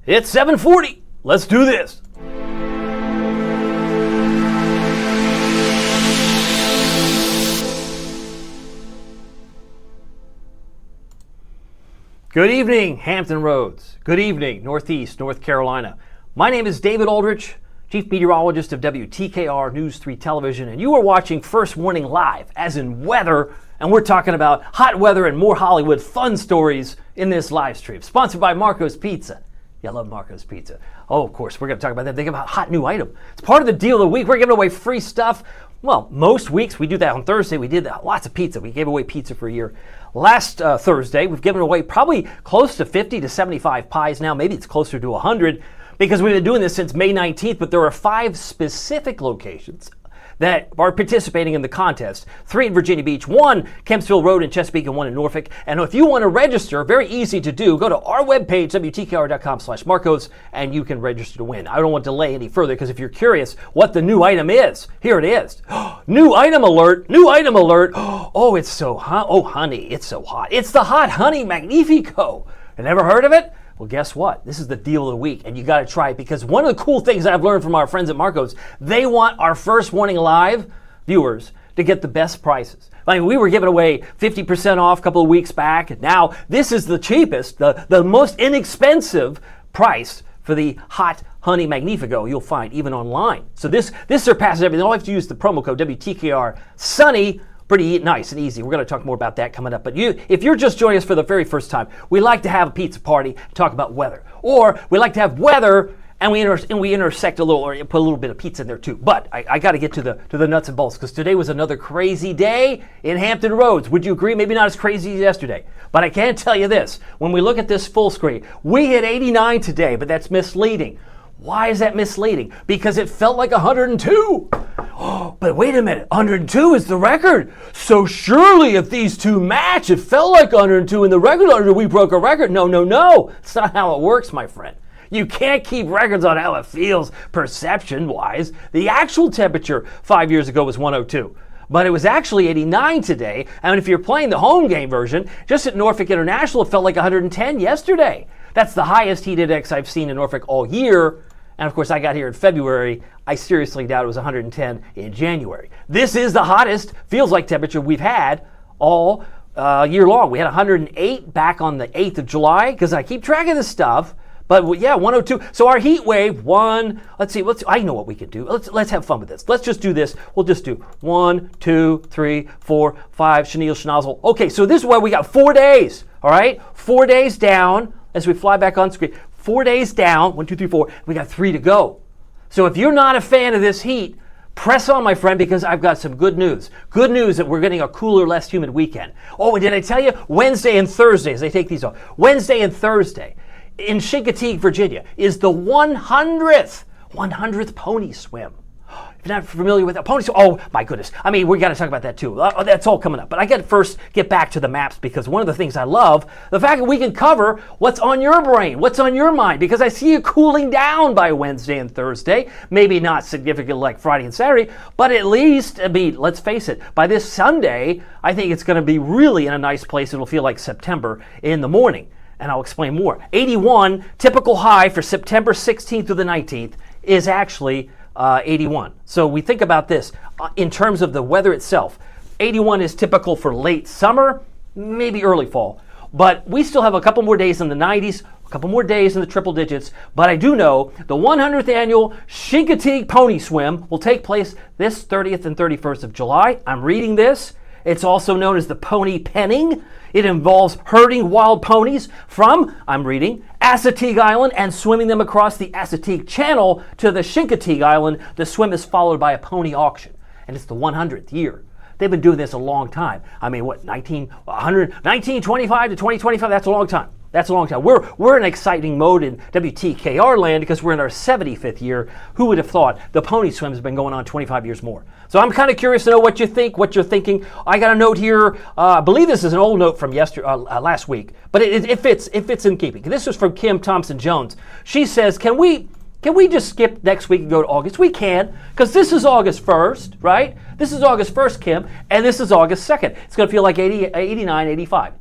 It's 7:40. Let's do this. Good evening, Hampton Roads. Good evening, Northeast, North Carolina. My name is David Aldrich, Chief Meteorologist of WTKR News 3 Television, and you are watching First Warning Live, as in weather, and we're talking about hot weather and more Hollywood fun stories in this live stream. Sponsored by Marco's Pizza. Yeah, I love Marco's Pizza. Oh, of course, we're going to talk about that. Think about hot new item. It's part of the deal of the week. We're giving away free stuff. Well, most weeks we do that on Thursday. We did lots of pizza. We gave away pizza for a year. Last Thursday, we've given away probably close to 50 to 75 pies now. Maybe it's closer to 100 because we've been doing this since May 19th, but there are 5 specific locations that are participating in the contest. 3 in Virginia Beach, 1 Kempsville Road in Chesapeake, and 1 in Norfolk. And if you want to register, very easy to do, go to our webpage, WTKR.com/Marcos, and you can register to win. I don't want to delay any further because if you're curious what the new item is, here it is. New item alert, new item alert. Oh, it's so hot. Oh, honey, it's so hot. It's the Hot Honey Magnifico. You never heard of it? Well, guess what? This is the deal of the week, and you got to try it because one of the cool things I've learned from our friends at Marco's, they want our First Warning Live viewers to get the best prices. I mean, we were giving away 50% off a couple of weeks back, and now this is the cheapest, the most inexpensive price for the Hot Honey Magnifico you'll find even online. So this surpasses everything. All you have to use the promo code WTKR Sunny. Pretty nice and easy. We're going to talk more about that coming up. But if you're just joining us for the very first time, we like to have a pizza party, talk about weather. Or we like to have weather and we intersect a little, or put a little bit of pizza in there too. But I got to get to the nuts and bolts because today was another crazy day in Hampton Roads. Would you agree? Maybe not as crazy as yesterday. But I can tell you this. When we look at this full screen, we hit 89 today, but that's misleading. Why is that misleading? Because it felt like 102. Oh, but wait a minute, 102 is the record. So surely if these two match, it felt like 102 in the record 100, we broke a record. No. It's not how it works, my friend. You can't keep records on how it feels perception-wise. The actual temperature 5 years ago was 102. But it was actually 89 today. And if you're playing the home game version, just at Norfolk International, it felt like 110 yesterday. That's the highest heat index I've seen in Norfolk all year. And of course, I got here in February. I seriously doubt it was 110 in January. This is the hottest, feels like temperature we've had all year long. We had 108 back on the 8th of July because I keep track of this stuff. But yeah, 102. So our heat wave, let's see, I know what we can do. Let's have fun with this. Let's just do this. We'll just do 1, 2, 3, 4, 5, chenille, schnozzle. Okay, so this is why we got 4 days, all right? 4 days down as we fly back on screen. 4 days down, 1, 2, 3, 4. We got 3 to go. So if you're not a fan of this heat, press on, my friend, because I've got some good news. Good news that we're getting a cooler, less humid weekend. Oh, and did I tell you? Wednesday and Thursday, as they take these off. Wednesday and Thursday in Chincoteague, Virginia, is the 100th pony swim. If you're not familiar with that, pony swim, oh my goodness. I mean, we got to talk about that too. That's all coming up. But I got to first get back to the maps because one of the things I love, the fact that we can cover what's on your brain, what's on your mind, because I see you cooling down by Wednesday and Thursday. Maybe not significant like Friday and Saturday, but at least, I mean, let's face it, by this Sunday, I think it's going to be really in a nice place. It'll feel like September in the morning. And I'll explain more. 81, typical high for September 16th to the 19th, is actually 81. So we think about this in terms of the weather itself. 81 is typical for late summer, maybe early fall. But we still have a couple more days in the 90s, a couple more days in the triple digits. But I do know the 100th annual Chincoteague Pony Swim will take place this 30th and 31st of July. I'm reading this. It's also known as the pony penning. It involves herding wild ponies from, I'm reading, Assateague Island and swimming them across the Assateague Channel to the Chincoteague Island. The swim is followed by a pony auction, and it's the 100th year. They've been doing this a long time. I mean, what, 1925 to 2025, that's a long time. That's a long time. We're in exciting mode in WTKR land because we're in our 75th year. Who would have thought the pony swim has been going on 25 years more? So I'm kind of curious to know what you think, what you're thinking. I got a note here. I believe this is an old note from last week, but it fits in keeping. This is from Kim Thompson-Jones. She says, Can we just skip next week and go to August? We can, because this is August 1st, right? This is August 1st, Kim, and this is August 2nd. It's going to feel like 80, 89, 85.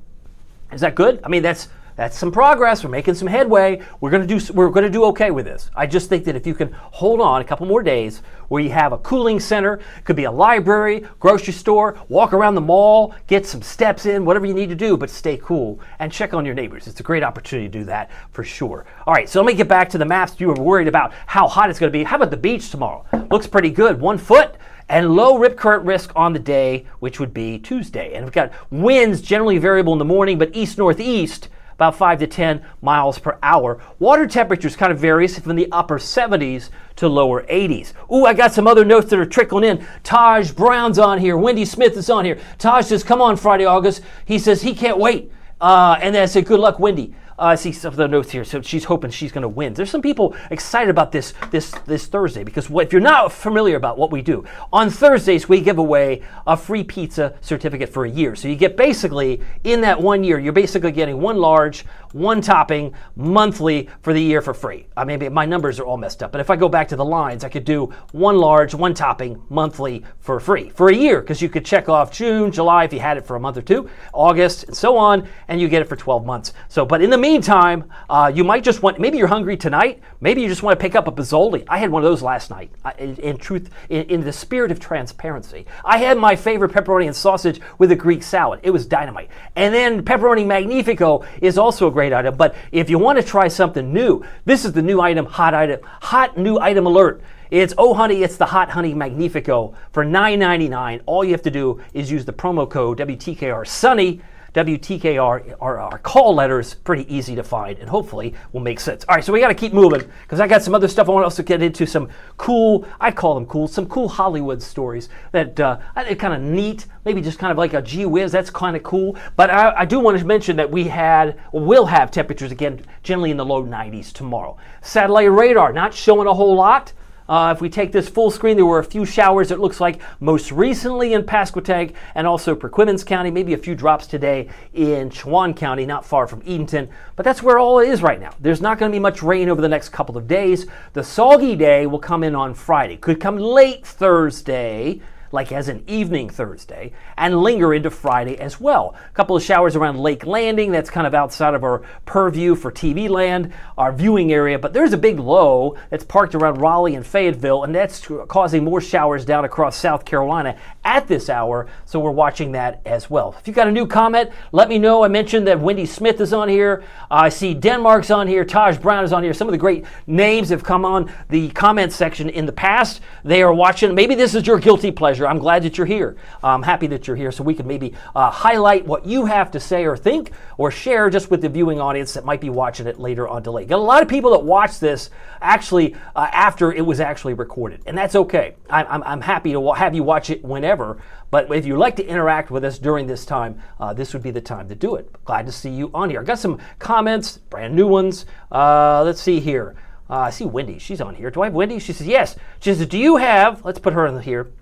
Is that good? I mean, that's That's some progress. We're making some headway. We're going to do okay with this. I just think that if you can hold on a couple more days where you have a cooling center, it could be a library, grocery store, walk around the mall, get some steps in, whatever you need to do, but stay cool and check on your neighbors. It's a great opportunity to do that for sure. All right, so let me get back to the maps. You were worried about how hot it's going to be. How about the beach tomorrow? Looks pretty good. 1 foot. And low rip current risk on the day, which would be Tuesday. And we've got winds generally variable in the morning, but east-northeast, about 5 to 10 miles per hour. Water temperatures kind of varies from the upper 70s to lower 80s. Ooh, I got some other notes that are trickling in. Taj Brown's on here. Wendy Smith is on here. Taj says, come on Friday, August. He says he can't wait. And then I said, good luck, Wendy. I see some of the notes here, so she's hoping she's going to win. There's some people excited about this Thursday because if you're not familiar about what we do, on Thursdays we give away a free pizza certificate for a year. So you get basically, in that 1 year, you're basically getting one large, one topping, monthly for the year for free. Maybe my numbers are all messed up, but if I go back to the lines, I could do one large, one topping, monthly for free for a year because you could check off June, July if you had it for a month or two, August, and so on, and you get it for 12 months. So, but in the meantime, you might just want, maybe you're hungry tonight, maybe you just want to pick up a Pozzoli. I had one of those last night. In the spirit of transparency, I had my favorite pepperoni and sausage with a Greek salad. It was dynamite. And then pepperoni magnifico is also a great item, but if you want to try something new, this is the new item, hot new item alert. It's, oh honey, it's the Hot Honey Magnifico for $9.99. All you have to do is use the promo code WTKR Sunny. WTKR are our call letters, pretty easy to find, and hopefully will make sense. All right, so we got to keep moving because I got some other stuff I want to also get into, some cool, I call them cool, some cool Hollywood stories that are kind of neat, maybe just kind of like a gee whiz, that's kind of cool. But I do want to mention that will have temperatures again, generally in the low 90s tomorrow. Satellite radar, not showing a whole lot. If we take this full screen, there were a few showers, it looks like, most recently in Pasquotank and also Perquimans County, maybe a few drops today in Chowan County, not far from Edenton. But that's where all it is right now. There's not going to be much rain over the next couple of days. The soggy day will come in on Friday. Could come late Thursday, like as an evening Thursday, and linger into Friday as well. A couple of showers around Lake Landing, that's kind of outside of our purview for TV land, our viewing area, but there's a big low that's parked around Raleigh and Fayetteville, and that's causing more showers down across South Carolina at this hour, so we're watching that as well. If you got a new comment, let me know. I mentioned that Wendy Smith is on here. I see Denmark's on here. Taj Brown is on here. Some of the great names have come on the comment section in the past. They are watching. Maybe this is your guilty pleasure. I'm glad that you're here. I'm happy that you're here so we can maybe highlight what you have to say or think or share just with the viewing audience that might be watching it later on delay. Got a lot of people that watch this actually after it was actually recorded, and that's okay. I'm happy to have you watch it whenever, but if you'd like to interact with us during this time, this would be the time to do it. Glad to see you on here. I got some comments, brand new ones. Let's see here. I see Wendy. She's on here. Do I have Wendy? She says, yes. She says, do you have, let's put her in here.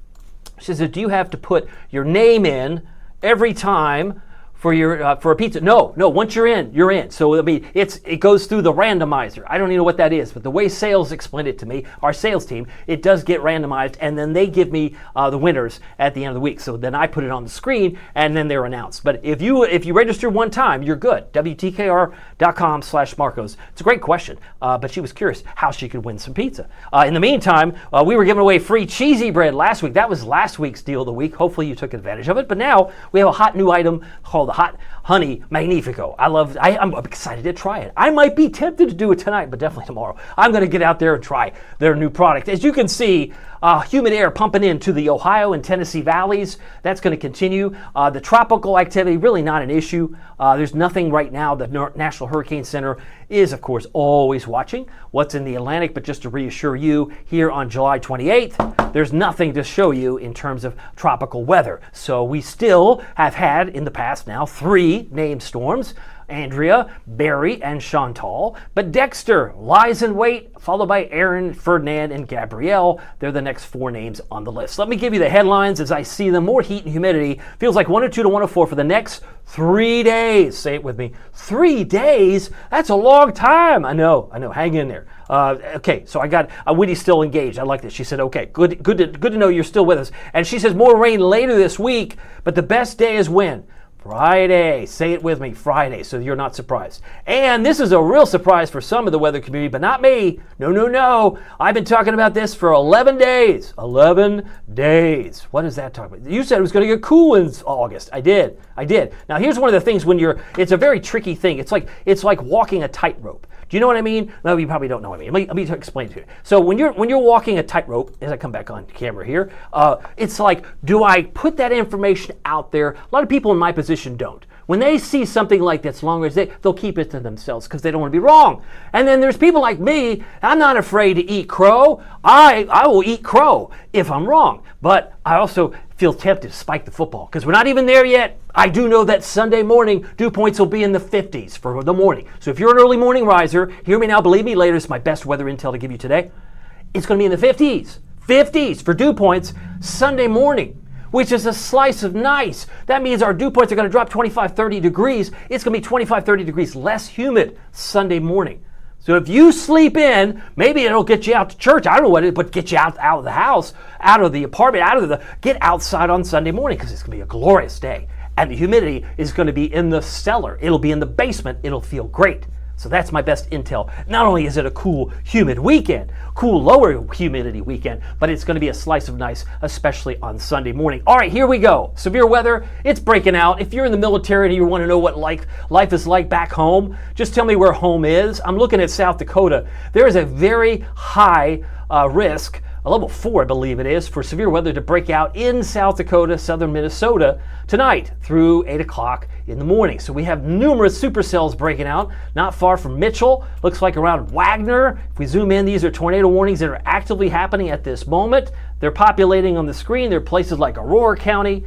She says, do you have to put your name in every time for your for a pizza? No. Once you're in, you're in. So it goes through the randomizer. I don't even know what that is, but the way sales explained it to me, our sales team, it does get randomized, and then they give me the winners at the end of the week. So then I put it on the screen, and then they're announced. But if you register one time, you're good. WTKR.com/Marcos. It's a great question, but she was curious how she could win some pizza. In the meantime, we were giving away free cheesy bread last week. That was last week's deal of the week. Hopefully you took advantage of it. But now we have a hot new item called the Hot Honey Magnifico. I'm excited to try it. I might be tempted to do it tonight, but definitely tomorrow. I'm going to get out there and try their new product. As you can see, humid air pumping into the Ohio and Tennessee valleys. That's going to continue. The tropical activity, really not an issue. There's nothing right now. The National Hurricane Center is, of course, always watching what's in the Atlantic, but just to reassure you, here on July 28th, there's nothing to show you in terms of tropical weather. So we still have had, in the past now, 3 named storms. Andrea, Barry, and Chantal. But Dexter lies in wait, followed by Aaron, Ferdinand, and Gabrielle. They're the next 4 names on the list. Let me give you the headlines as I see them. More heat and humidity. Feels like 102 to 104 for the next 3 days. Say it with me. 3 days? That's a long time. I know. Hang in there. Okay, so I got Wendy's still engaged. I like this. She said, okay, good to know you're still with us. And she says more rain later this week, but the best day is when? Friday. Say it with me, Friday, so you're not surprised. And this is a real surprise for some of the weather community, but not me. No. I've been talking about this for 11 days. 11 days. What does that talk about? You said it was going to get cool in August. I did. Now, here's one of the things it's a very tricky thing. It's like walking a tightrope. Do you know what I mean? No, you probably don't know what I mean. Let me explain to you. So when you're walking a tightrope, as I come back on camera here, it's like, do I put that information out there? A lot of people in my position don't. When they see something like that's longer, they'll keep it to themselves because they don't want to be wrong. And then there's people like me. I'm not afraid to eat crow. I will eat crow if I'm wrong. But I also feel tempted to spike the football because we're not even there yet. I do know that Sunday morning, dew points will be in the 50s for the morning. So if you're an early morning riser, hear me now, believe me later, it's my best weather intel to give you today. It's going to be in the 50s. 50s for dew points Sunday morning, which is a slice of nice. That means our dew points are going to drop 25, 30 degrees. It's going to be 25, 30 degrees less humid Sunday morning. So if you sleep in, maybe it'll get you out to church. I don't know what it is, but get you out of the house, out of the apartment, get outside on Sunday morning because it's going to be a glorious day. And the humidity is going to be in the cellar. It'll be in the basement. It'll feel great. So that's my best intel. Not only is it a cool, humid weekend, cool, lower humidity weekend, but it's going to be a slice of nice, especially on Sunday morning. All right, here we go. Severe weather, it's breaking out. If you're in the military and you want to know what life is like back home, just tell me where home is. I'm looking at South Dakota. There is a very high risk, a level 4, I believe it is, for severe weather to break out in South Dakota, southern Minnesota tonight through 8 o'clock in the morning. So we have numerous supercells breaking out, not far from Mitchell. Looks like around Wagner. If we zoom in, these are tornado warnings that are actively happening at this moment. They're populating on the screen. There are places like Aurora County,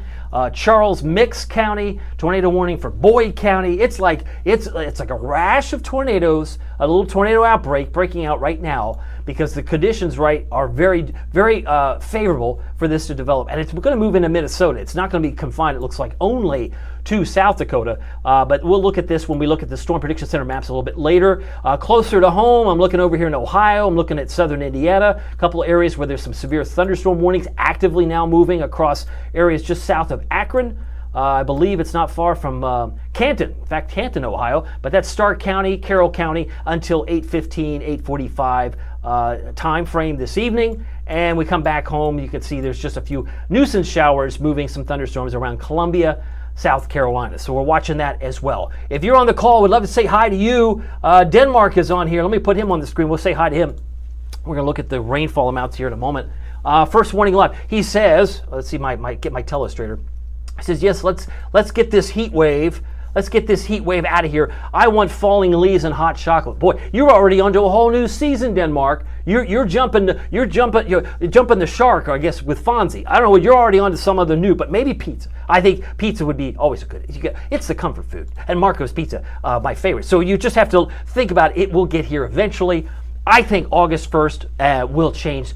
Charles Mix County, tornado warning for Boyd County. It's like a rash of tornadoes, a little tornado outbreak breaking out right now because the conditions are very, very favorable for this to develop. And it's going to move into Minnesota. It's not going to be confined, it looks like, only to South Dakota. But we'll look at this when we look at the Storm Prediction Center maps a little bit later. Closer to home, I'm looking over here in Ohio. I'm looking at southern Indiana, a couple of areas where there's some severe thunderstorm warnings actively now moving across areas just south of Akron. I believe it's not far from Canton, in fact, Canton, Ohio, but that's Stark County, Carroll County until 8:15, 8:45 time frame this evening. And we come back home, you can see there's just a few nuisance showers moving some thunderstorms around Columbia, South Carolina. So we're watching that as well. If you're on the call, we'd love to say hi to you. Denmark is on here. Let me put him on the screen. We'll say hi to him. We're going to look at the rainfall amounts here in a moment. First warning live. He says, let's see, get my telestrator. He says, yes, let's get this heat wave. Let's get this heat wave out of here. I want falling leaves and hot chocolate. Boy, you're already onto a whole new season, Denmark. You're jumping the shark, I guess, with Fonzie. I don't know. You're already onto some other new, but maybe pizza. I think pizza would be always good. It's the comfort food, and Marco's Pizza, my favorite. So you just have to think about it. It will get here eventually. I think August 1st will change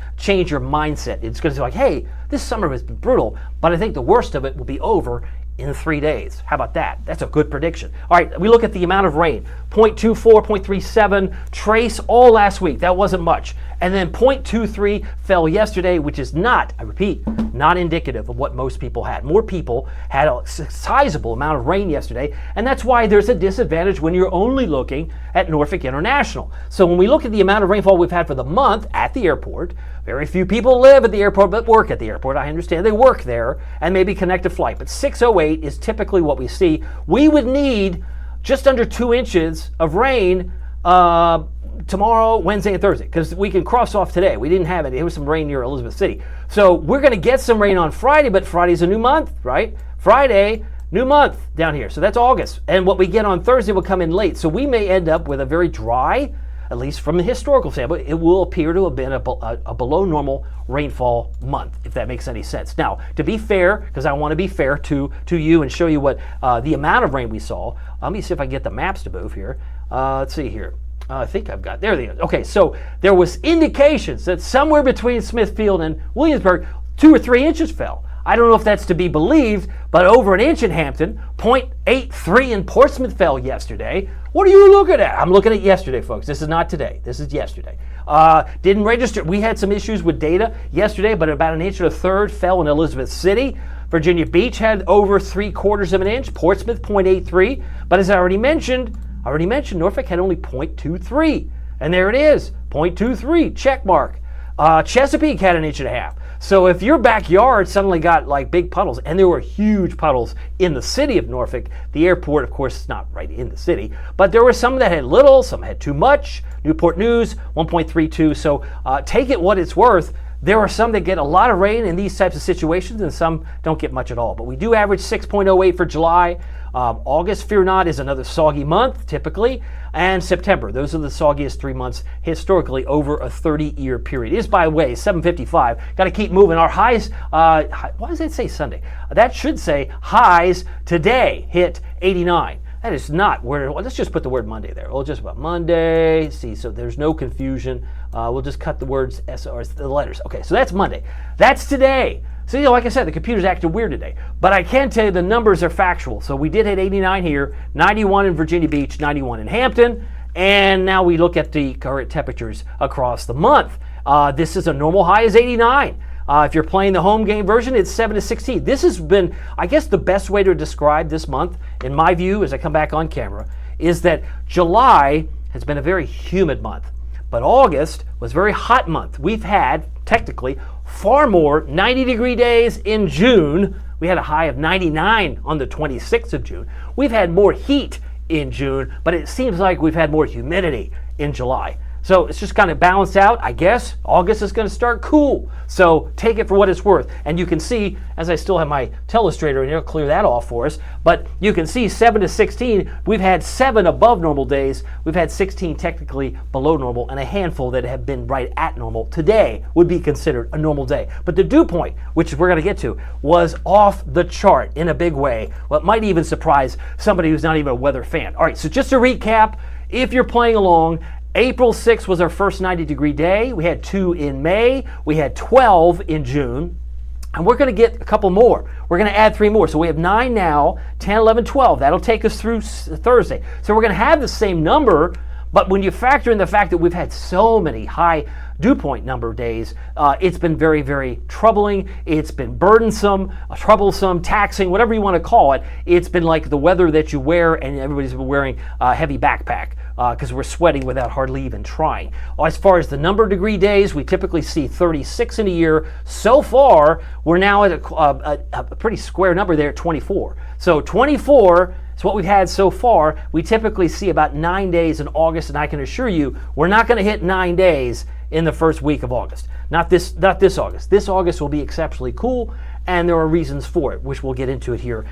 your mindset. It's going to be like, hey, this summer has been brutal, but I think the worst of it will be over in 3 days. How about that? That's a good prediction. All right, we look at the amount of rain. 0.24, 0.37, trace all last week. That wasn't much. And then 0.23 fell yesterday, which is not, I repeat, not indicative of what most people had. More people had a sizable amount of rain yesterday, and that's why there's a disadvantage when you're only looking at Norfolk International. So when we look at the amount of rainfall we've had for the month at the airport, very few people live at the airport but work at the airport. I understand they work there and maybe connect a flight, but 608 is typically what we see. We would need just under 2 inches of rain tomorrow, Wednesday, and Thursday, because we can cross off today. We didn't have it. There was some rain near Elizabeth City. So we're going to get some rain on Friday, but Friday's a new month, right? Friday, new month down here. So that's August. And what we get on Thursday will come in late. So we may end up with a very dry, at least from a historical standpoint, it will appear to have been a below normal rainfall month, if that makes any sense. Now, to be fair, because I want to be fair to you and show you what the amount of rain we saw, let me see if I can get the maps to move here. Let's see here. I think I've got, there they are. Okay, so there was indications that somewhere between Smithfield and Williamsburg, 2 or 3 inches fell. I don't know if that's to be believed, but over an inch in Hampton, 0.83 in Portsmouth fell yesterday. What are you looking at? I'm looking at yesterday, folks. This is not today. This is yesterday. Didn't register. We had some issues with data yesterday, but about an inch and a third fell in Elizabeth City. Virginia Beach had over 3/4 of an inch. Portsmouth 0.83. But as I already mentioned, Norfolk had only 0.23. And there it is, 0.23, check mark. Chesapeake had 1.5 inches. So if your backyard suddenly got like big puddles, and there were huge puddles in the city of Norfolk, the airport, of course, is not right in the city, but there were some that had little, some had too much. Newport News, 1.32. So take it what it's worth. There are some that get a lot of rain in these types of situations, and some don't get much at all. But we do average 6.08 for July. August, fear not, is another soggy month, typically. And September, those are the soggiest 3 months historically over a 30-year period. It is, by the way, 7:55. Got to keep moving. Our highs, why does that say Sunday? That should say highs today hit 89. That is not where, let's just put the word Monday there. We'll just about Monday, see, so there's no confusion. We'll just cut the words, or the letters. Okay, so that's Monday. That's today. So, like I said, the computer's acting weird today. But I can tell you the numbers are factual. So we did hit 89 here, 91 in Virginia Beach, 91 in Hampton. And now we look at the current temperatures across the month. This is a normal high is 89. If you're playing the home game version, it's 7 to 16. This has been, I guess, the best way to describe this month, in my view, as I come back on camera, is that July has been a very humid month. But August was a very hot month. We've had, technically, far more 90-degree days in June. We had a high of 99 on the 26th of June. We've had more heat in June, but it seems like we've had more humidity in July. So it's just kind of balanced out, I guess. August is going to start cool. So take it for what it's worth. And you can see, as I still have my telestrator in here, clear that off for us, but you can see 7 to 16, we've had 7 above normal days. We've had 16 technically below normal, and a handful that have been right at normal. Today would be considered a normal day. But the dew point, which we're going to get to, was off the chart in a big way. Well, it might even surprise somebody who's not even a weather fan. All right, so just to recap, if you're playing along, April 6th was our first 90-degree day. We had 2 in May. We had 12 in June. And we're going to get a couple more. We're going to add 3 more. So we have 9 now, 10, 11, 12. That'll take us through Thursday. So we're going to have the same number, but when you factor in the fact that we've had so many high dew point number days, it's been very, very troubling. It's been burdensome, troublesome, taxing, whatever you want to call it. It's been like the weather that you wear, and everybody's been wearing a heavy backpack because we're sweating without hardly even trying. As far as the number of degree days, we typically see 36 in a year. So far, we're now at a pretty square number there at 24. So 24 is what we've had so far. We typically see about 9 days in August, and I can assure you we're not going to hit 9 days in the first week of August. Not this August. This August will be exceptionally cool, and there are reasons for it, which we'll get into it here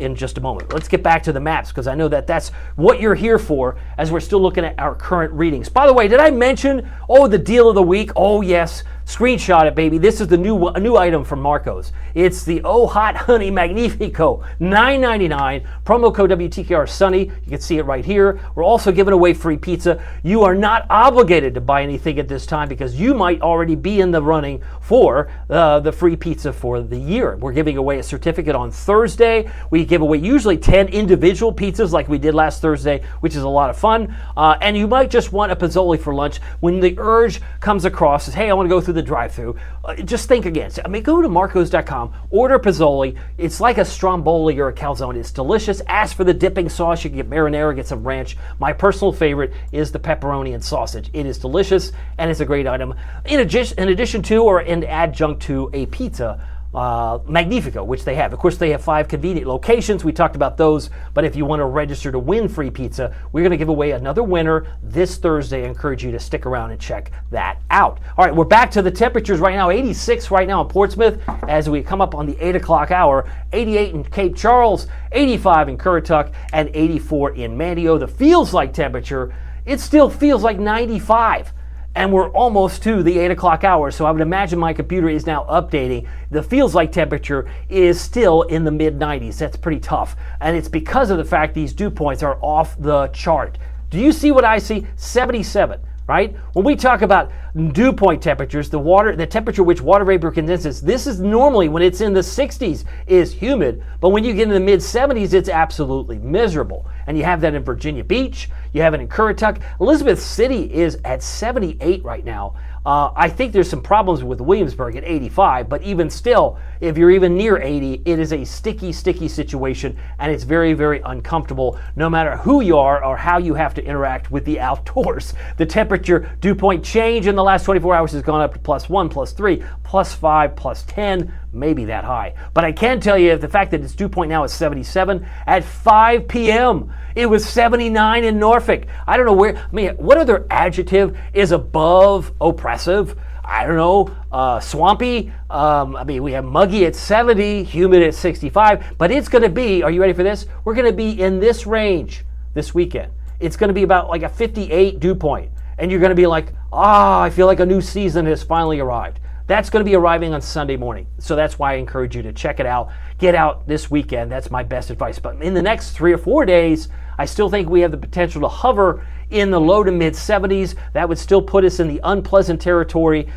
in just a moment. Let's get back to the maps, because I know that that's what you're here for as we're still looking at our current readings. By the way, did I mention, the deal of the week? Oh, yes. Screenshot it, baby. This is the new item from Marco's. It's the Oh Hot Honey Magnifico, $9.99. Promo code WTKR Sunny. You can see it right here. We're also giving away free pizza. You are not obligated to buy anything at this time because you might already be in the running for the free pizza for the year. We're giving away a certificate on Thursday. We give away usually 10 individual pizzas like we did last Thursday, which is a lot of fun. And you might just want a Pozzoli for lunch when the urge comes across, says, hey, I want to go through the drive-thru. Just think again. Go to marcos.com, order Pozzoli. It's like a stromboli or a calzone. It's delicious. Ask for the dipping sauce. You can get marinara, get some ranch. My personal favorite is the pepperoni and sausage. It is delicious, and it's a great item. In addition to or in adjunct to a pizza, Magnifico, which they have. Of course, they have 5 convenient locations. We talked about those, but if you want to register to win free pizza, we're going to give away another winner this Thursday. I encourage you to stick around and check that out. All right, we're back to the temperatures right now. 86 right now in Portsmouth as we come up on the 8 o'clock hour. 88 in Cape Charles, 85 in Currituck, and 84 in Manteo. The feels like temperature, it still feels like 95. And we're almost to the 8 o'clock hour, so I would imagine my computer is now updating. The feels like temperature is still in the mid-90s. That's pretty tough. And it's because of the fact these dew points are off the chart. Do you see what I see? 77, right? When we talk about dew point temperatures, the temperature which water vapor condenses, this is normally when it's in the 60s is humid, but when you get in the mid-70s, it's absolutely miserable. And you have that in Virginia Beach, You have it in Currituck. Elizabeth City is at 78 right now. I think there's some problems with Williamsburg at 85, but even still, if you're even near 80, it is a sticky situation, and it's very, very uncomfortable no matter who you are or how you have to interact with the outdoors. The temperature dew point change in the last 24 hours has gone up to +1, +3, +5, +10, maybe that high. But I can tell you the fact that its dew point now is 77, at 5 p.m., it was 79 in Norfolk. I don't know where, what other adjective is above oppressive? I don't know, swampy. We have muggy at 70, humid at 65, but it's going to be, are you ready for this? We're going to be in this range this weekend. It's going to be about like a 58 dew point, and you're going to be like, I feel like a new season has finally arrived. That's going to be arriving on Sunday morning. So that's why I encourage you to check it out. Get out this weekend. That's my best advice. But in the next 3 or 4 days, I still think we have the potential to hover in the low to mid 70s. That would still put us in the unpleasant territory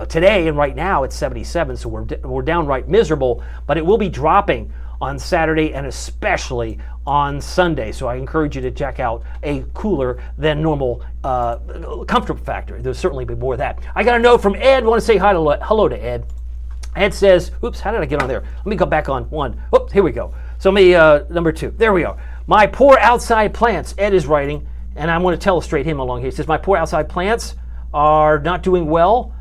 today, and right now it's 77, so we're downright miserable. But it will be dropping on Saturday and especially on Sunday. So I encourage you to check out a cooler than normal comfort factor. There'll certainly be more of that. I got a note from Ed. I want to say hello to Ed. Ed says, oops, how did I get on there? Let me go back on one. Oh, here we go. So number 2. There we are. My poor outside plants, Ed is writing, and I want to illustrate him along here. He says, my poor outside plants are not doing well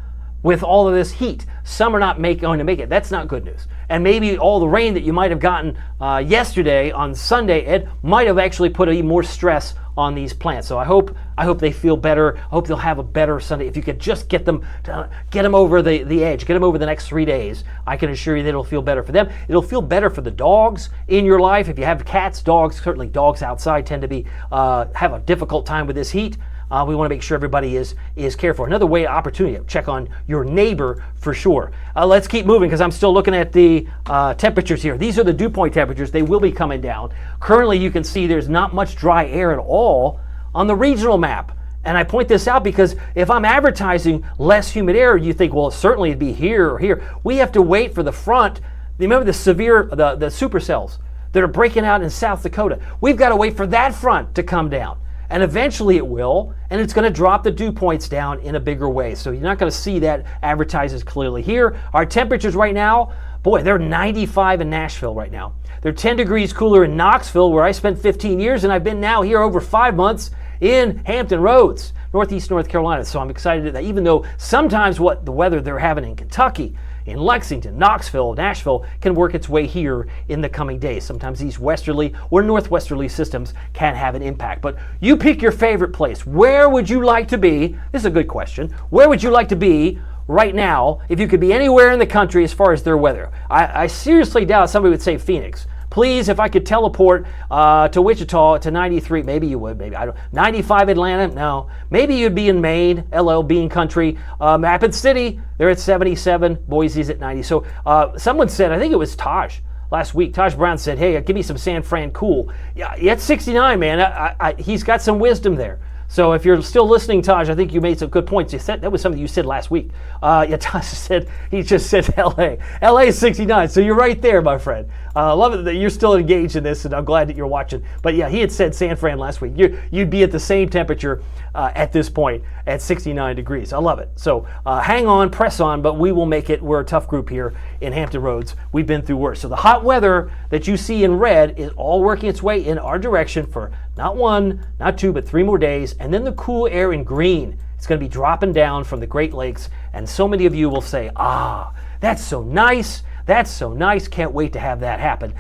with all of this heat. Some are not going to make it. That's not good news. And maybe all the rain that you might have gotten yesterday on Sunday, Ed, might have actually put even more stress on these plants. So I hope they feel better. I hope they'll have a better Sunday. If you could just get them over the edge, get them over the next 3 days, I can assure you that it'll feel better for them. It'll feel better for the dogs in your life. If you have cats, dogs, certainly dogs outside tend to be have a difficult time with this heat. We want to make sure everybody is cared for. Another way, opportunity to check on your neighbor for sure. Let's keep moving because I'm still looking at the temperatures here. These are the dew point temperatures. They will be coming down. Currently, you can see there's not much dry air at all on the regional map. And I point this out because if I'm advertising less humid air, you think, well, certainly it'd be here or here. We have to wait for the front. Remember the supercells that are breaking out in South Dakota. We've got to wait for that front to come down. And eventually it will, and it's going to drop the dew points down in a bigger way. So you're not going to see that advertised as clearly here. Our temperatures right now, boy, they're 95 in Nashville right now. They're 10 degrees cooler in Knoxville, where I spent 15 years, and I've been now here over 5 months in Hampton Roads, Northeast North Carolina. So I'm excited that even though sometimes the weather they're having in Kentucky, in Lexington, Knoxville, Nashville can work its way here in the coming days. Sometimes these westerly or northwesterly systems can have an impact. But you pick your favorite place. Where would you like to be? This is a good question. Where would you like to be right now if you could be anywhere in the country as far as their weather? I seriously doubt somebody would say Phoenix. Please, if I could teleport to Wichita to 93, maybe you would, maybe. I don't. 95 Atlanta, no. Maybe you'd be in Maine, LL Bean Country. Rapid City, they're at 77. Boise's at 90. So someone said, I think it was Taj last week, Taj Brown said, hey, give me some San Fran cool. Yeah, it's 69, man. He's got some wisdom there. So if you're still listening, Taj, I think you made some good points. You said that was something you said last week. Taj said he just said L.A. L.A. is 69, so you're right there, my friend. Love it that you're still engaged in this, and I'm glad that you're watching. But yeah, he had said San Fran last week. You'd be at the same temperature at this point at 69 degrees. I love it. So hang on, press on, but we will make it. We're a tough group here in Hampton Roads. We've been through worse. So the hot weather that you see in red is all working its way in our direction for not 1, not 2, but 3 more days. And then the cool air in green, it's going to be dropping down from the Great Lakes. And so many of you will say, that's so nice. That's so nice. Can't wait to have that happen.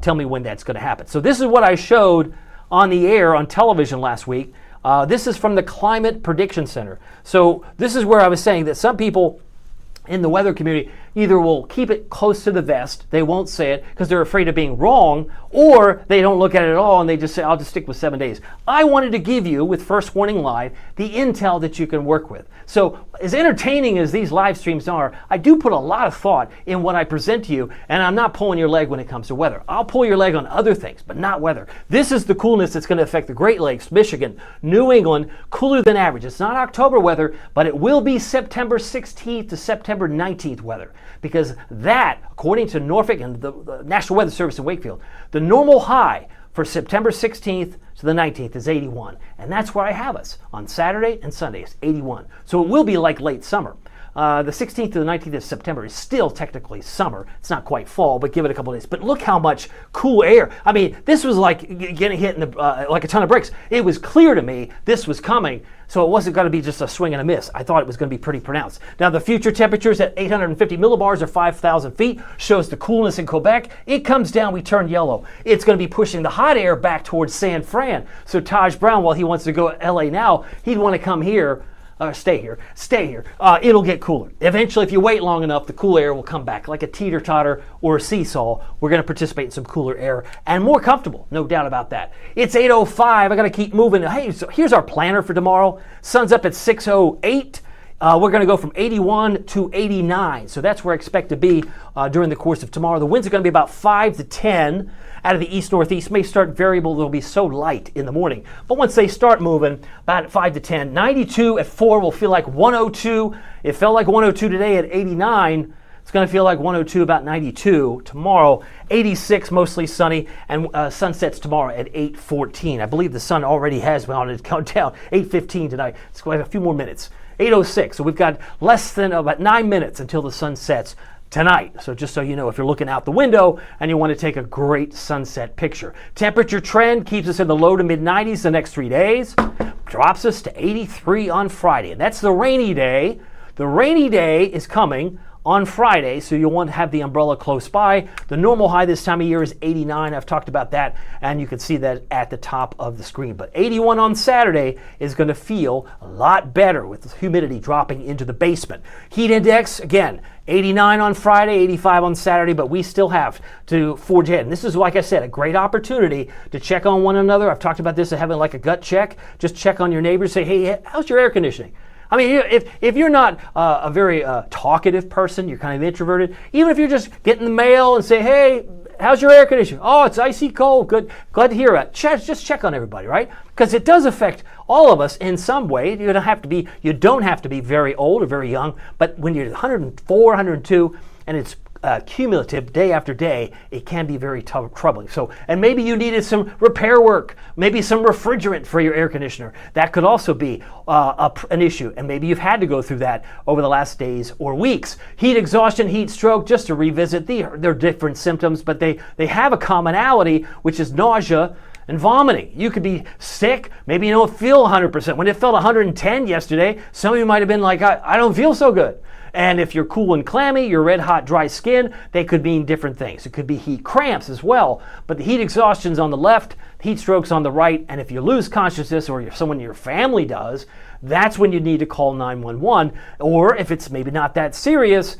Tell me when that's going to happen. So this is what I showed on the air on television last week. This is from the Climate Prediction Center. So this is where I was saying that some people in the weather community either will keep it close to the vest, they won't say it because they're afraid of being wrong, or they don't look at it at all and they just say, I'll just stick with 7 days. I wanted to give you, with First Warning Live, the intel that you can work with. So as entertaining as these live streams are, I do put a lot of thought in what I present to you, and I'm not pulling your leg when it comes to weather. I'll pull your leg on other things, but not weather. This is the coolness that's going to affect the Great Lakes, Michigan, New England, cooler than average. It's not October weather, but it will be September 16th to September 19th weather. Because that, according to Norfolk and the National Weather Service in Wakefield, the normal high for September 16th to the 19th is 81. And that's where I have us on Saturday and Sunday. It's 81. So it will be like late summer. The 16th to the 19th of September is still technically summer. It's not quite fall, but give it a couple of days. But look how much cool air. I mean, this was like getting hit in the, like a ton of bricks. It was clear to me this was coming, so it wasn't going to be just a swing and a miss. I thought it was going to be pretty pronounced. Now, the future temperatures at 850 millibars or 5,000 feet shows the coolness in Quebec. It comes down, we turn yellow. It's going to be pushing the hot air back towards San Fran. So Taj Brown, while he wants to go to LA now, he'd want to come here. Stay here. It'll get cooler. Eventually, if you wait long enough, the cool air will come back like a teeter-totter or a seesaw. We're going to participate in some cooler air and more comfortable, no doubt about that. It's 8:05. I got to keep moving. Hey, so here's our planner for tomorrow. Sun's up at 6:08. We're going to go from 81 to 89. So that's where I expect to be during the course of tomorrow. The winds are going to be about 5 to 10 out of the east-northeast. May start variable. They'll be so light in the morning. But once they start moving, about 5 to 10. 92 at 4 will feel like 102. It felt like 102 today at 89. It's going to feel like 102, about 92 tomorrow. 86, mostly sunny, and sunsets tomorrow at 8:14. I believe the sun already has been on its countdown. 8:15 tonight. It's going to have a few more minutes. 8:06. So we've got less than about 9 minutes until the sun sets tonight. So just so you know, if you're looking out the window and you want to take a great sunset picture. Temperature trend keeps us in the low to mid 90s the next 3 days. Drops us to 83 on Friday. And that's the rainy day. The rainy day is coming on Friday, so you'll want to have the umbrella close by. The normal high this time of year is 89. I've talked about that, and you can see that at the top of the screen. But 81 on Saturday is going to feel a lot better with the humidity dropping into the basement. Heat index, again, 89 on Friday, 85 on Saturday, but we still have to forge ahead. And this is, like I said, a great opportunity to check on one another. I've talked about this, having like a gut check. Just check on your neighbors, say, hey, how's your air conditioning? I mean, if you're not a very talkative person, you're kind of introverted, even if you're just getting the mail and say, hey, how's your air conditioning? Oh, it's icy cold. Good. Glad to hear it. Just check on everybody, right? Because it does affect all of us in some way. You don't have to be very old or very young, but when you're 104, 102, and it's cumulative day after day, it can be very troubling. So, and maybe you needed some repair work, maybe some refrigerant for your air conditioner. That could also be an issue, and maybe you've had to go through that over the last days or weeks. Heat exhaustion, heat stroke, just to revisit, they're different symptoms, but they have a commonality, which is nausea and vomiting. You could be sick, maybe you don't feel 100%. When it felt 110 yesterday, some of you might have been like, I don't feel so good. And if you're cool and clammy, you're red hot, dry skin, they could mean different things. It could be heat cramps as well, but the heat exhaustion's on the left, heat stroke's on the right, and if you lose consciousness or if someone in your family does, that's when you need to call 911, or if it's maybe not that serious,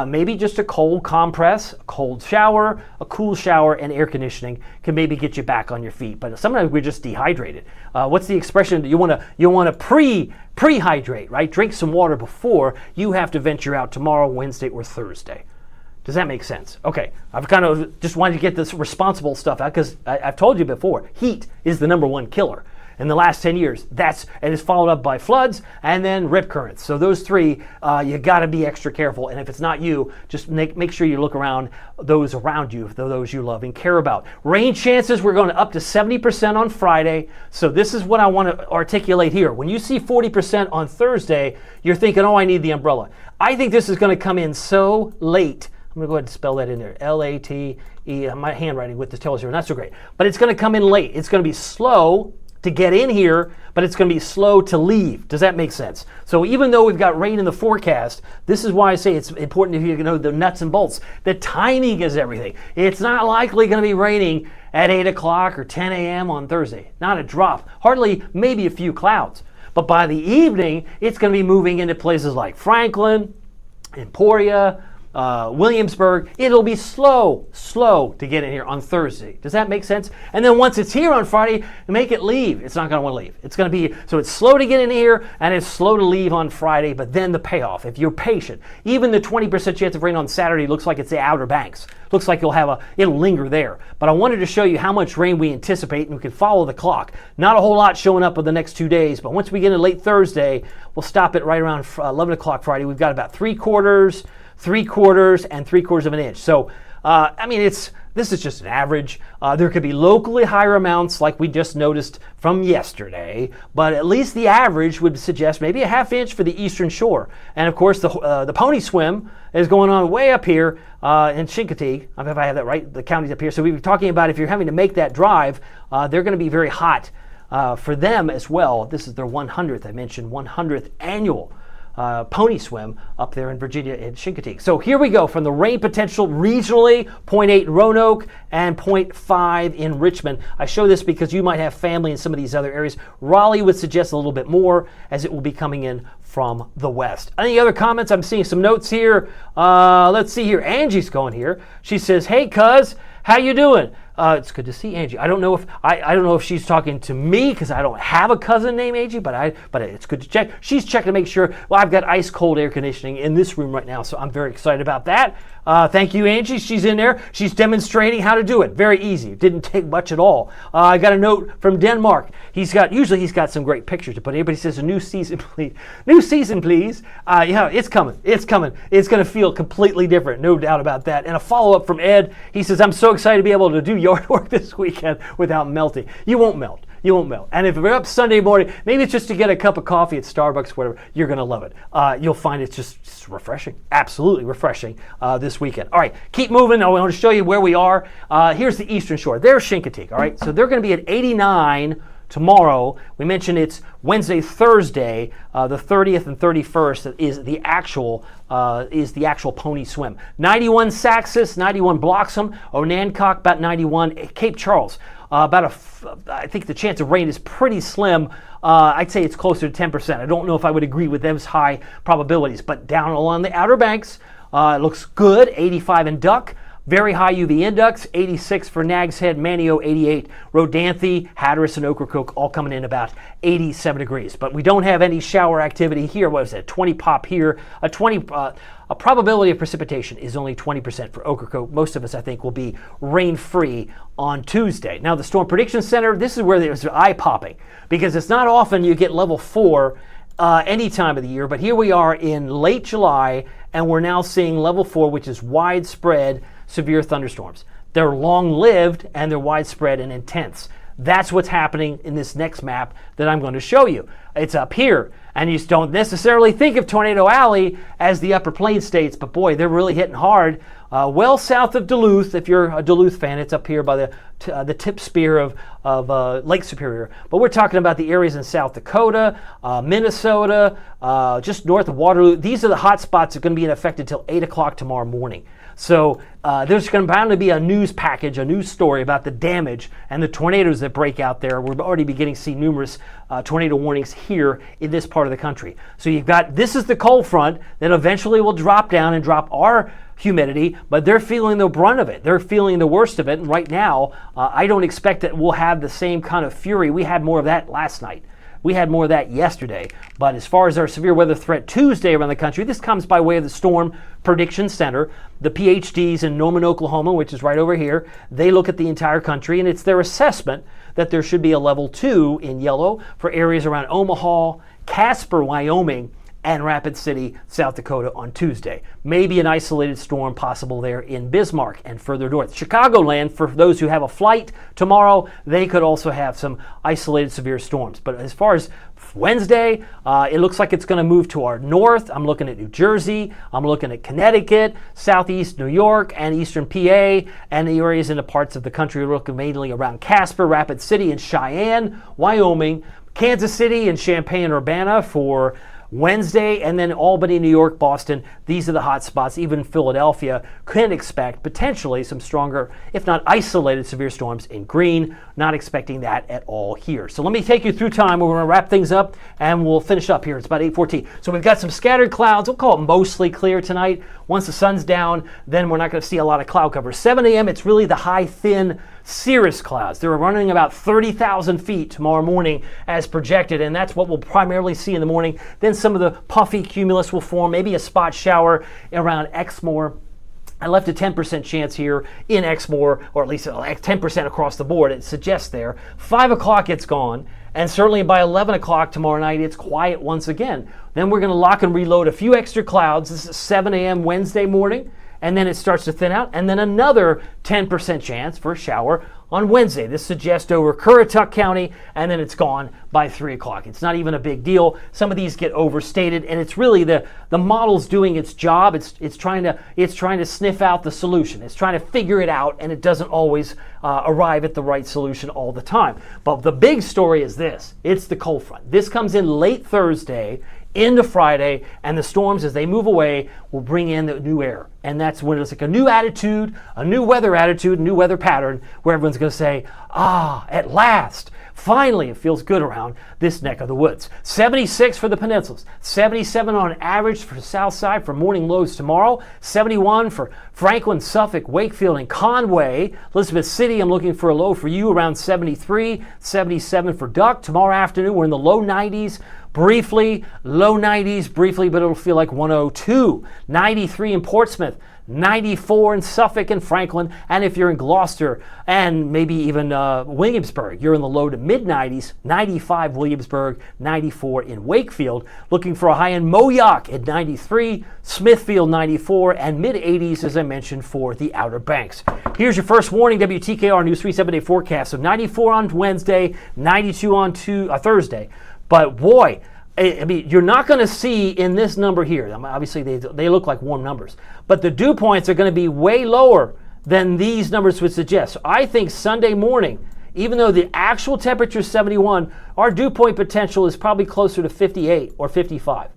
maybe just a cold compress, a cold shower, a cool shower, and air conditioning can maybe get you back on your feet. But sometimes we're just dehydrated. What's the expression? You want to prehydrate, right? Drink some water before you have to venture out tomorrow, Wednesday, or Thursday. Does that make sense? Okay, I've kind of just wanted to get this responsible stuff out because I've told you before, heat is the #1 killer. In the last 10 years, and it's followed up by floods and then rip currents. So those three, you got to be extra careful. And if it's not you, just make sure you look around those around you, those you love and care about. Rain chances, we're going up to 70% on Friday. So this is what I want to articulate here. When you see 40% on Thursday, you're thinking, oh, I need the umbrella. I think this is going to come in so late. I'm going to go ahead and spell that in there. L-A-T-E. My handwriting with the tells you not so great. But it's going to come in late. It's going to be slow to get in here, but it's going to be slow to leave. Does that make sense? So even though we've got rain in the forecast, this is why I say it's important if you know the nuts and bolts. The timing is everything. It's not likely going to be raining at 8 o'clock or 10 a.m. on Thursday. Not a drop. Hardly, maybe a few clouds. But by the evening, it's going to be moving into places like Franklin, Emporia, Williamsburg. It'll be slow to get in here on Thursday. Does that make sense? And then once it's here on Friday, make it leave. It's not going to want to leave. It's going to be, so it's slow to get in here and it's slow to leave on Friday, but then the payoff, if you're patient, even the 20% chance of rain on Saturday looks like it's the Outer Banks. Looks like it'll linger there. But I wanted to show you how much rain we anticipate and we can follow the clock. Not a whole lot showing up in the next 2 days, but once we get into late Thursday, we'll stop it right around 11 o'clock Friday. We've got about 3/4, 3/4, and 3/4 of an inch. So I mean, this is just an average. There could be locally higher amounts like we just noticed from yesterday, but at least the average would suggest maybe a half inch for the eastern shore. And of course, the pony swim is going on way up here in Chincoteague, if I have that right, the county's up here. So we were talking about if you're having to make that drive, they're going to be very hot for them as well. This is their 100th, I mentioned, 100th annual pony swim up there in Virginia in Chincoteague. So here we go from the rain potential regionally, 0.8 in Roanoke and 0.5 in Richmond. I show this because you might have family in some of these other areas. Raleigh would suggest a little bit more as it will be coming in from the west. Any other comments? I'm seeing some notes here. Let's see here. Angie's going here. She says, "Hey, cuz, how you doing?" It's good to see Angie. I don't know if she's talking to me because I don't have a cousin named Angie, but it's good to check. She's checking to make sure. Well, I've got ice cold air conditioning in this room right now, so I'm very excited about that. Thank you, Angie. She's in there. She's demonstrating how to do it. Very easy. It didn't take much at all. I got a note from Denmark. Usually he's got some great pictures to put in, but he says, "A new season, please. New season, please." Yeah, it's coming. It's coming. It's going to feel completely different, no doubt about that. And a follow-up from Ed. He says, "I'm so excited to be able to do yard work this weekend without melting." You won't melt. You won't melt. And if we're up Sunday morning, maybe it's just to get a cup of coffee at Starbucks, whatever, you're going to love it. You'll find it's just refreshing, absolutely refreshing this weekend. All right, keep moving. I want to show you where we are. Here's the eastern shore. There's Chincoteague, all right? So they're going to be at 89 tomorrow. We mentioned it's Wednesday, Thursday, the 30th and 31st is the actual pony swim. 91 Saxis, 91 Bloxham, Onancock about 91, Cape Charles. I think the chance of rain is pretty slim. I'd say it's closer to 10%. I don't know if I would agree with those high probabilities, but down along the Outer Banks, it looks good. 85 in Duck, very high UV index, 86 for Nags Head, Manio 88, Rodanthe, Hatteras, and Ocracoke all coming in about 87 degrees. But we don't have any shower activity here. What is it? 20 pop here. A probability of precipitation is only 20% for Ocracoke. Most of us, I think, will be rain-free on Tuesday. Now, the Storm Prediction Center, this is where there's eye-popping because it's not often you get level 4 any time of the year, but here we are in late July, and we're now seeing level 4, which is widespread severe thunderstorms. They're long-lived, and they're widespread and intense. That's what's happening in this next map that I'm going to show you. It's up here, and you don't necessarily think of Tornado Alley as the upper plain states, but boy, they're really hitting hard. Well south of Duluth, if you're a Duluth fan, it's up here by the tip spear of Lake Superior. But we're talking about the areas in South Dakota, Minnesota, just north of Waterloo. These are the hot spots that are going to be in effect until 8 o'clock tomorrow morning. So there's going to bound to be a news package, a news story about the damage and the tornadoes that break out there. We're already beginning to see numerous tornado warnings here in this part of the country. So you've got, this is the cold front that eventually will drop down and drop our humidity, but they're feeling the brunt of it. They're feeling the worst of it. And right now, I don't expect that we'll have the same kind of fury. We had more of that last night. We had more of that yesterday. But as far as our severe weather threat Tuesday around the country, this comes by way of the Storm Prediction Center. The PhDs in Norman, Oklahoma, which is right over here, they look at the entire country, and it's their assessment that there should be a level 2 in yellow for areas around Omaha, Casper, Wyoming, and Rapid City, South Dakota on Tuesday. Maybe an isolated storm possible there in Bismarck and further north. Chicagoland, for those who have a flight tomorrow, they could also have some isolated severe storms. But as far as Wednesday, it looks like it's going to move to our north. I'm looking at New Jersey. I'm looking at Connecticut, southeast New York, and eastern PA, and the areas in the parts of the country we're looking mainly around Casper, Rapid City, and Cheyenne, Wyoming, Kansas City, and Champaign-Urbana for Wednesday, and then Albany, New York, Boston. These are the hot spots. Even Philadelphia can expect potentially some stronger, if not isolated, severe storms in green. Not expecting that at all here. So let me take you through time. We're going to wrap things up, and we'll finish up here. It's about 8:14. So we've got some scattered clouds. We'll call it mostly clear tonight. Once the sun's down, then we're not going to see a lot of cloud cover. 7 a.m., it's really the high, thin cirrus clouds. They're running about 30,000 feet tomorrow morning as projected, and that's what we'll primarily see in the morning. Then some of the puffy cumulus will form, maybe a spot shower around Exmoor. I left a 10% chance here in Exmoor, or at least 10% across the board, it suggests there. 5 o'clock it's gone, and certainly by 11 o'clock tomorrow night it's quiet once again. Then we're going to lock and reload a few extra clouds. This is 7 a.m. Wednesday morning, and then it starts to thin out, and then another 10% chance for a shower on Wednesday. This suggests over Currituck County, and then it's gone by 3 o'clock. It's not even a big deal. Some of these get overstated, and it's really the model's doing its job. It's trying to sniff out the solution. It's trying to figure it out, and it doesn't always arrive at the right solution all the time. But the big story is this. It's the cold front. This comes in late Thursday into Friday, and the storms, as they move away, will bring in the new air. And that's when it's like a new attitude, a new weather pattern, where everyone's going to say, at last, finally, it feels good around this neck of the woods. 76 for the peninsulas, 77 on average for the south side for morning lows tomorrow, 71 for Franklin, Suffolk, Wakefield, and Conway. Elizabeth City, I'm looking for a low for you around 73, 77 for Duck. Tomorrow afternoon, we're in the low 90s. Briefly, low 90s briefly, but it'll feel like 102. 93 in Portsmouth, 94 in Suffolk and Franklin, and if you're in Gloucester and maybe even Williamsburg, you're in the low to mid 90s. 95 Williamsburg, 94 in Wakefield. Looking for a high in Moyock at 93, Smithfield 94, and mid 80s, as I mentioned, for the Outer Banks. Here's your first warning, WTKR News 3 7-day forecast. So 94 on Wednesday, 92 on Thursday. But boy, I mean, you're not going to see in this number here, obviously they look like warm numbers, but the dew points are going to be way lower than these numbers would suggest. So I think Sunday morning, even though the actual temperature is 71, our dew point potential is probably closer to 58 or 55.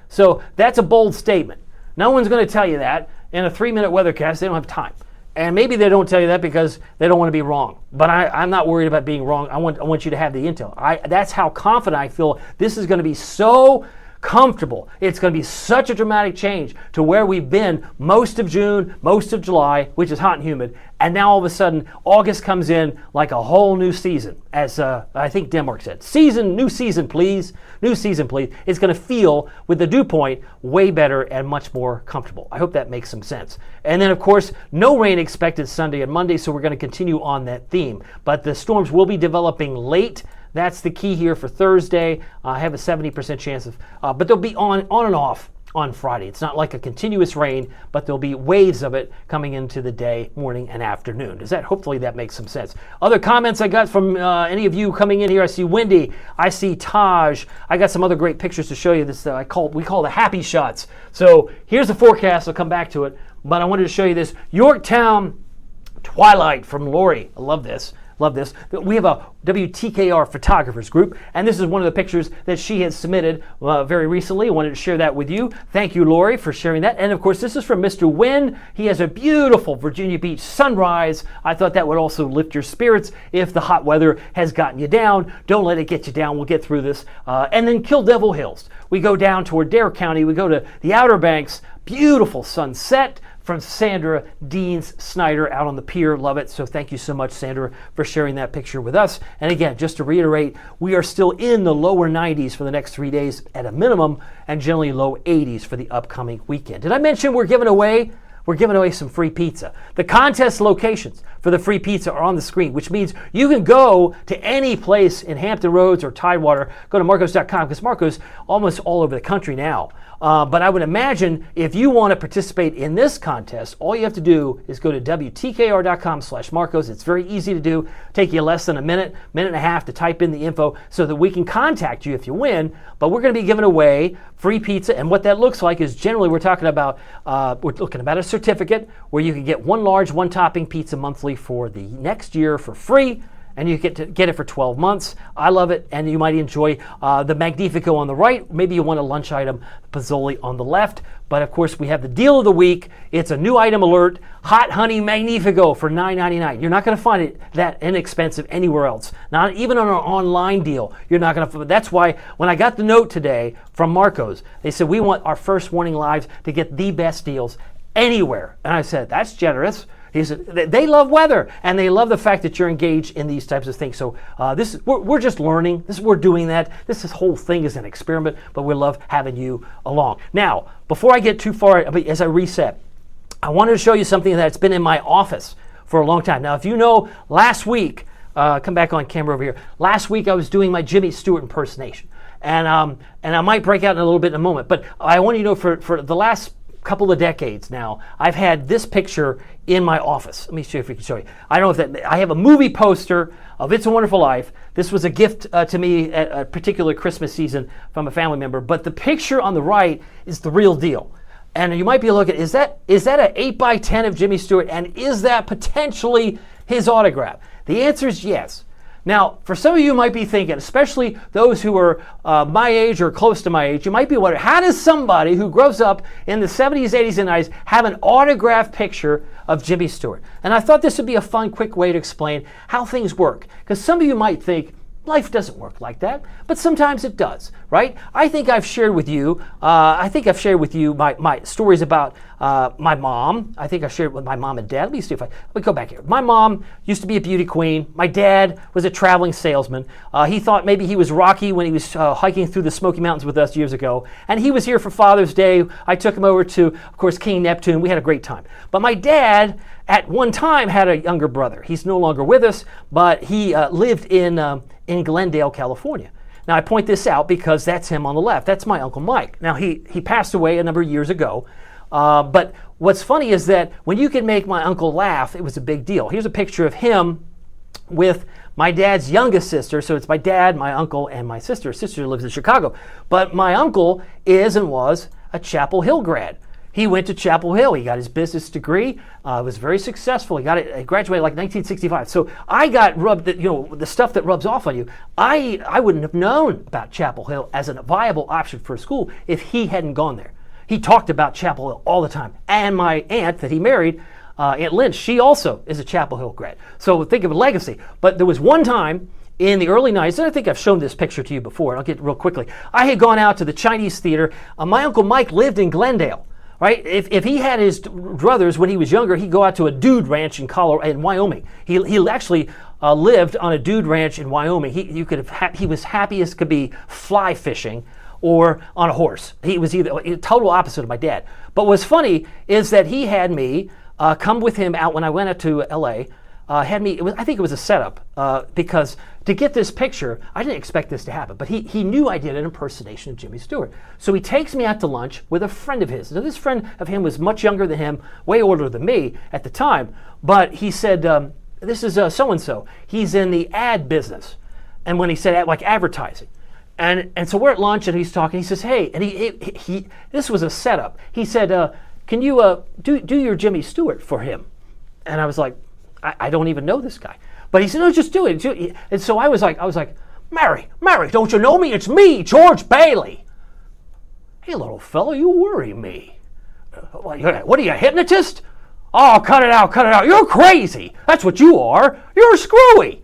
So that's a bold statement. No one's going to tell you that in a 3-minute weathercast. They don't have time. And maybe they don't tell you that because they don't want to be wrong. But I'm not worried about being wrong. I want you to have the intel. That's how confident I feel. This is going to be so comfortable. It's going to be such a dramatic change to where we've been most of June, most of July, which is hot and humid. And now all of a sudden, August comes in like a whole new season. As I think Denmark said, new season, please. New season, please. It's going to feel, with the dew point, way better and much more comfortable. I hope that makes some sense. And then, of course, no rain expected Sunday and Monday, so we're going to continue on that theme. But the storms will be developing late. That's the key here for Thursday. I have a 70% chance of, but they'll be on and off on Friday. It's not like a continuous rain, but there'll be waves of it coming into the day, morning, and afternoon. Hopefully that makes some sense. Other comments I got from any of you coming in here. I see Wendy. I see Taj. I got some other great pictures to show you. This we call the happy shots. So here's the forecast. I'll come back to it, but I wanted to show you this Yorktown twilight from Lori. I love this. Love this. We have a WTKR photographers group, and this is one of the pictures that she has submitted very recently. I wanted to share that with you. Thank you, Lori, for sharing that. And of course, this is from Mr. Wynn. He has a beautiful Virginia Beach sunrise. I thought that would also lift your spirits if the hot weather has gotten you down. Don't let it get you down. We'll get through this. And then Kill Devil Hills. We go down toward Dare County. We go to the Outer Banks. Beautiful sunset from Sandra Deans Snyder out on the pier. Love it. So thank you so much, Sandra, for sharing that picture with us. And again, just to reiterate, we are still in the lower 90s for the next 3 days at a minimum, and generally low 80s for the upcoming weekend. Did I mention we're giving away some free pizza? The contest locations for the free pizza are on the screen, which means you can go to any place in Hampton Roads or Tidewater. Go to Marcos.com, because Marcos almost all over the country now. But I would imagine if you want to participate in this contest, all you have to do is go to WTKR.com/Marcos. It's very easy to do. Take you less than a minute and a half to type in the info so that we can contact you if you win. But we're going to be giving away free pizza, and what that looks like is generally we're looking about a certificate where you can get one large, one topping pizza monthly for the next year for free. And you get to get it for 12 months. I love it, and you might enjoy the Magnifico on the right. Maybe you want a lunch item, Pozzoli on the left. But of course, we have the deal of the week. It's a new item alert, Hot Honey Magnifico for $9.99. You're not going to find it that inexpensive anywhere else. Not even on an online deal. You're not going to. That's why when I got the note today from Marcos, they said we want our first warning lives to get the best deals anywhere. And I said, that's generous. He said they love weather, and they love the fact that you're engaged in these types of things. So we're just learning. We're doing that. This whole thing is an experiment, but we love having you along. Now, before I get too far, as I reset, I wanted to show you something that's been in my office for a long time. Now, if you know, last week, come back on camera over here. Last week I was doing my Jimmy Stewart impersonation, and I might break out in a little bit in a moment. But I want you to know for the last couple of decades now, I've had this picture in my office. Let me see if we can show you. I don't know if that, I have a movie poster of It's a Wonderful Life. This was a gift to me at a particular Christmas season from a family member, but the picture on the right is the real deal. And you might be looking, is that an 8x10 of Jimmy Stewart, and is that potentially his autograph? The answer is yes. Now, for some of you might be thinking, especially those who are my age or close to my age, you might be wondering, how does somebody who grows up in the 70s, 80s, and 90s have an autographed picture of Jimmy Stewart? And I thought this would be a fun, quick way to explain how things work. Because some of you might think, life doesn't work like that, but sometimes it does, right? I think I've shared with you, my stories about my mom. I think I've shared with my mom and dad. Let me go back here. My mom used to be a beauty queen. My dad was a traveling salesman. He thought maybe he was Rocky when he was hiking through the Smoky Mountains with us years ago. And he was here for Father's Day. I took him over to, of course, King Neptune. We had a great time. But my dad, at one time, had a younger brother. He's no longer with us, but he lived in Glendale, California. Now, I point this out because that's him on the left. That's my Uncle Mike. Now, he passed away a number of years ago. But what's funny is that when you can make my uncle laugh, it was a big deal. Here's a picture of him with my dad's youngest sister. So it's my dad, my uncle, and my sister. His sister lives in Chicago. But my uncle is and was a Chapel Hill grad. He went to Chapel Hill. He got his business degree. Was very successful. He graduated like 1965. So I got rubbed, the stuff that rubs off on you. I wouldn't have known about Chapel Hill as a viable option for a school if he hadn't gone there. He talked about Chapel Hill all the time. And my aunt that he married, Aunt Lynn, she also is a Chapel Hill grad. So think of a legacy. But there was one time in the early 90s, and I think I've shown this picture to you before, and I'll get real quickly. I had gone out to the Chinese theater. My Uncle Mike lived in Glendale. Right? If he had his brothers when he was younger, he'd go out to a dude ranch in Wyoming. He actually lived on a dude ranch in Wyoming. He was happy as could be fly fishing or on a horse. He was either total opposite of my dad. But what's funny is that he had me come with him out when I went out to L.A. I think it was a setup because to get this picture, I didn't expect this to happen, but he knew I did an impersonation of Jimmy Stewart. So he takes me out to lunch with a friend of his. Now this friend of him was much younger than him, way older than me at the time, but he said, this is so-and-so. He's in the ad business. And when he said like advertising. And so we're at lunch and he's talking, he says, hey, and he this was a setup. He said, can you do your Jimmy Stewart for him? And I was like, I don't even know this guy. But he said, no, just do it. And so I was like, Mary, don't you know me? It's me, George Bailey. Hey, little fellow, you worry me. What are you, a hypnotist? Oh, cut it out. You're crazy. That's what you are. You're screwy.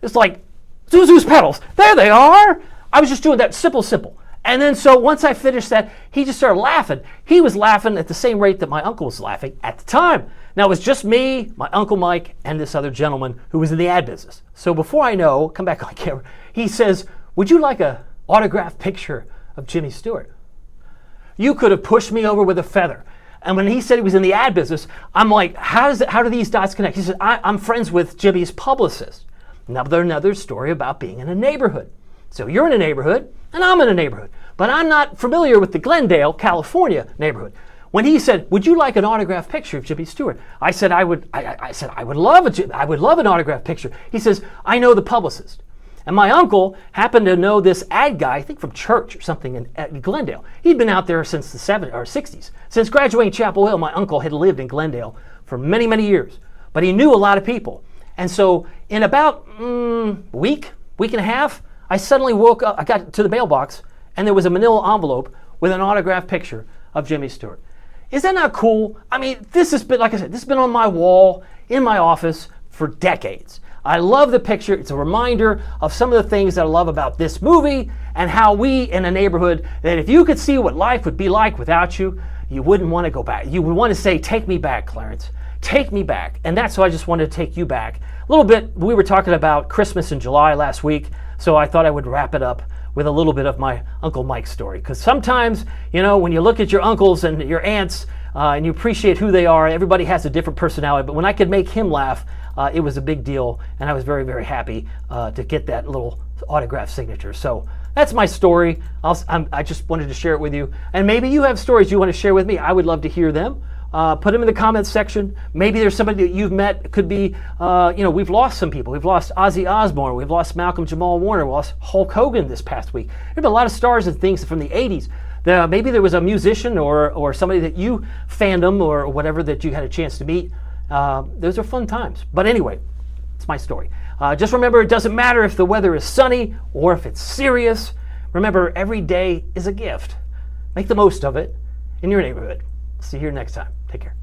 It's like, Zuzu's pedals. There they are. I was just doing that simple. And then so once I finished that, he just started laughing. He was laughing at the same rate that my uncle was laughing at the time. Now, it was just me, my Uncle Mike, and this other gentleman who was in the ad business. So before I know, come back on camera, he says, would you like an autographed picture of Jimmy Stewart? You could have pushed me over with a feather. And when he said he was in the ad business, I'm like, how do these dots connect? He said, I'm friends with Jimmy's publicist. Another story about being in a neighborhood. So you're in a neighborhood, and I'm in a neighborhood. But I'm not familiar with the Glendale, California neighborhood. When he said, would you like an autographed picture of Jimmy Stewart? I said, I would love an autographed picture. He says, I know the publicist. And my uncle happened to know this ad guy, I think from church or something at Glendale. He'd been out there since the 70s or 60s. Since graduating Chapel Hill, my uncle had lived in Glendale for many, many years. But he knew a lot of people. And so in about week and a half, I suddenly woke up, I got to the mailbox, and there was a manila envelope with an autographed picture of Jimmy Stewart. Is that not cool? I mean, this has been, like I said, this has been on my wall in my office for decades. I love the picture. It's a reminder of some of the things that I love about this movie and how we in a neighborhood, that if you could see what life would be like without you, you wouldn't want to go back. You would want to say, take me back, Clarence. Take me back. And that's why I just wanted to take you back. A little bit, we were talking about Christmas in July last week, so I thought I would wrap it up with a little bit of my Uncle Mike's story. Because sometimes, when you look at your uncles and your aunts and you appreciate who they are, everybody has a different personality. But when I could make him laugh, it was a big deal. And I was very, very happy to get that little autograph signature. So that's my story. I just wanted to share it with you. And maybe you have stories you want to share with me. I would love to hear them. Put them in the comments section. Maybe there's somebody that you've met. It could be, we've lost some people. We've lost Ozzy Osbourne. We've lost Malcolm Jamal Warner. We lost Hulk Hogan this past week. There have been a lot of stars and things from the 80s. Maybe there was a musician or somebody that you fandom or whatever that you had a chance to meet. Those are fun times. But anyway, it's my story. Just remember, it doesn't matter if the weather is sunny or if it's serious. Remember, every day is a gift. Make the most of it in your neighborhood. See you here next time. Take care.